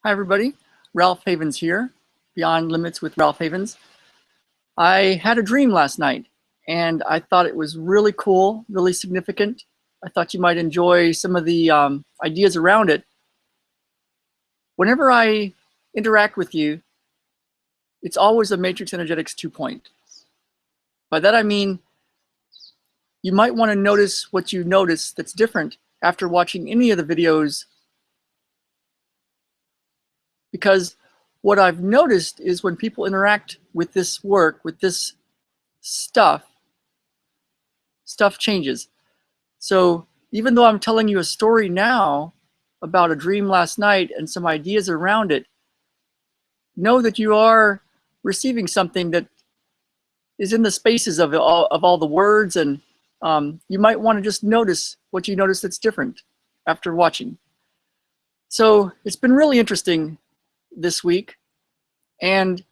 Hi, everybody. Ralph Havens here, Beyond Limits with Ralph Havens. I had a dream last night, and I thought it was really cool, really significant. I thought you might enjoy some of the ideas around it. Whenever I interact with you, it's always a Matrix Energetics 2-point. By that I mean, you might want to notice what you notice that's different after watching any of the videos, because what I've noticed is when people interact with this work, with this stuff changes. So even though I'm telling you a story now about a dream last night and some ideas around it, know that you are receiving something that is in the spaces of all the words, and you might want to just notice what you notice that's different after watching. So it's been really interesting this week, and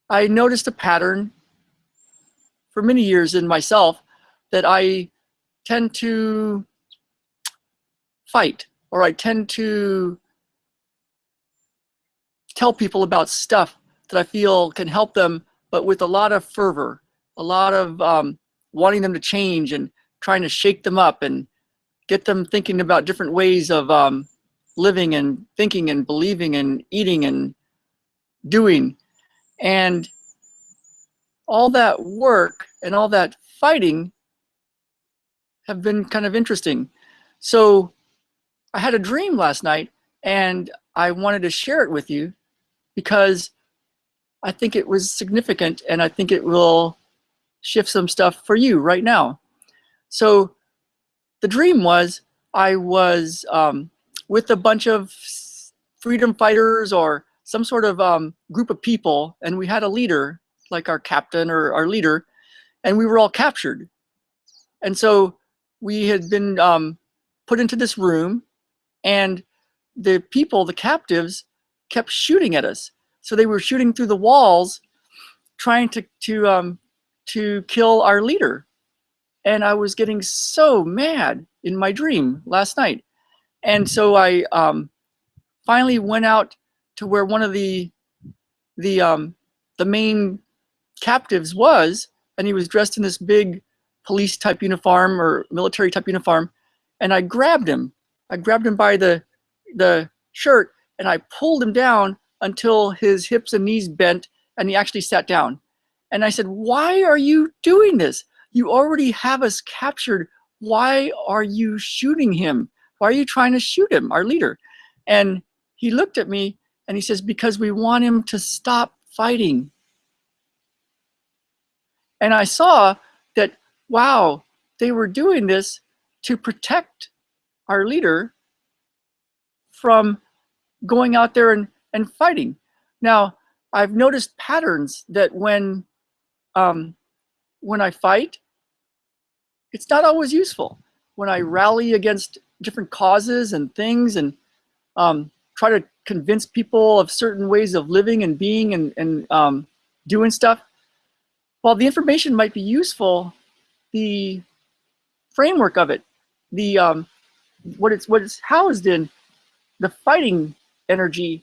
I noticed a pattern for many years in myself that I tend to fight, or I tend to tell people about stuff that I feel can help them, but with a lot of fervor, a lot of wanting them to change and trying to shake them up and get them thinking about different ways of living and thinking and believing and eating and doing. And all that work and all that fighting have been kind of interesting. So I had a dream last night, and I wanted to share it with you because I think it was significant, and I think it will shift some stuff for you right now. So the dream was I was with a bunch of freedom fighters or some sort of group of people, and we had a leader, like our captain or our leader, and we were all captured. And so we had been put into this room, and the people, the captives, kept shooting at us. So they were shooting through the walls, trying to kill our leader. And I was getting so mad in my dream last night. And so I finally went out to where one of the main captives was, and he was dressed in this big police type uniform or military type uniform. And I grabbed him. I grabbed him by the shirt, and I pulled him down until his hips and knees bent, and he actually sat down. And I said, "Why are you doing this? You already have us captured. Why are you shooting him? Why are you trying to shoot him, our leader?" And he looked at me and he says, "Because we want him to stop fighting." And I saw that, wow, they were doing this to protect our leader from going out there and fighting. Now, I've noticed patterns that when I fight, it's not always useful. When I rally against different causes and things, and try to convince people of certain ways of living and being and doing stuff, while the information might be useful, the framework of it, the what it's housed in, the fighting energy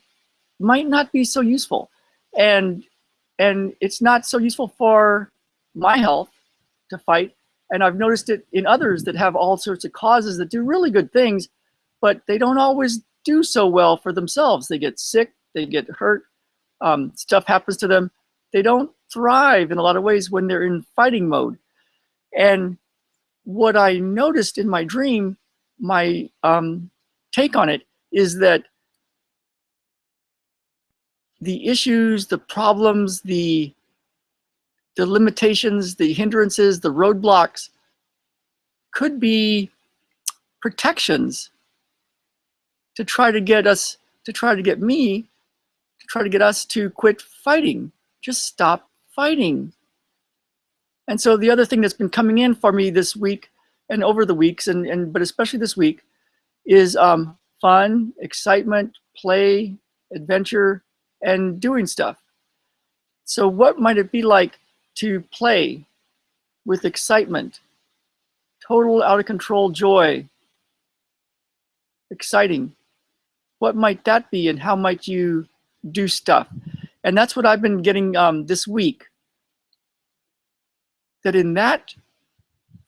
might not be so useful, and it's not so useful for my health to fight. And I've noticed it in others that have all sorts of causes that do really good things, but they don't always do so well for themselves. They get sick, they get hurt, stuff happens to them. They don't thrive in a lot of ways when they're in fighting mode. And what I noticed in my dream, my take on it, is that the issues, the problems, the limitations, the hindrances, the roadblocks could be protections to try to get us, to try to get me, to try to get us to quit fighting. Just stop fighting. And so the other thing that's been coming in for me this week and over the weeks, but especially this week, is fun, excitement, play, adventure, and doing stuff. So what might it be like to play with excitement, total out of control joy, exciting? what might that be, and how might you do stuff? And that's what I've been getting this week. That in that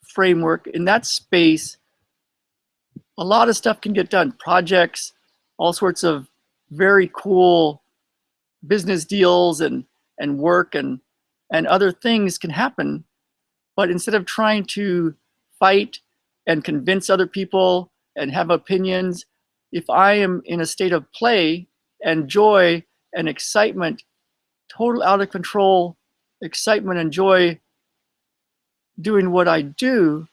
framework, in that space, a lot of stuff can get done. Projects, all sorts of very cool business deals and work and other things can happen. But instead of trying to fight and convince other people and have opinions, if I am in a state of play and joy and excitement, total out of control excitement and joy doing what I do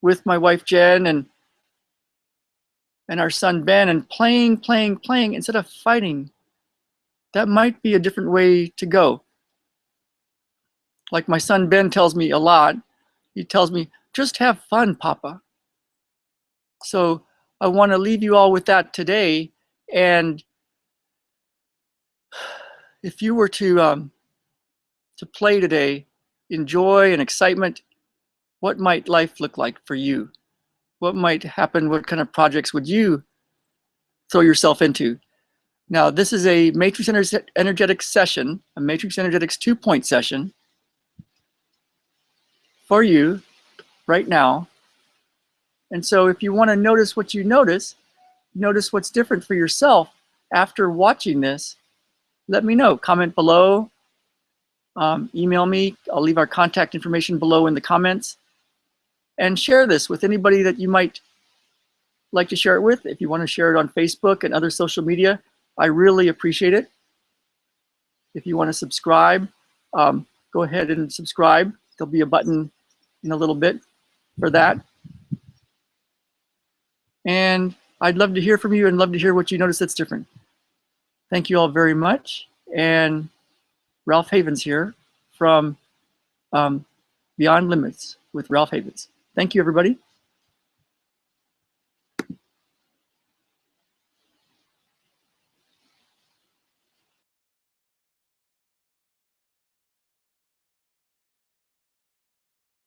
with my wife Jen and our son Ben, and playing instead of fighting, that might be a different way to go. Like my son Ben tells me a lot. He tells me, just have fun, Papa. So I want to leave you all with that today. And if you were to play today, in joy and excitement, what might life look like for you? What might happen? What kind of projects would you throw yourself into? Now, this is a Matrix Energetics session, a Matrix Energetics 2-point session for you right now. And so if you want to notice what you notice what's different for yourself after watching this, let me know. Comment below, email me. I'll leave our contact information below in the comments. And share this with anybody that you might like to share it with. If you want to share it on Facebook and other social media, I really appreciate it. If you want to subscribe, go ahead and subscribe. There'll be a button in a little bit for that. And I'd love to hear from you and love to hear what you notice that's different. Thank you all very much. And Ralph Havens here from Beyond Limits with Ralph Havens. Thank you, everybody.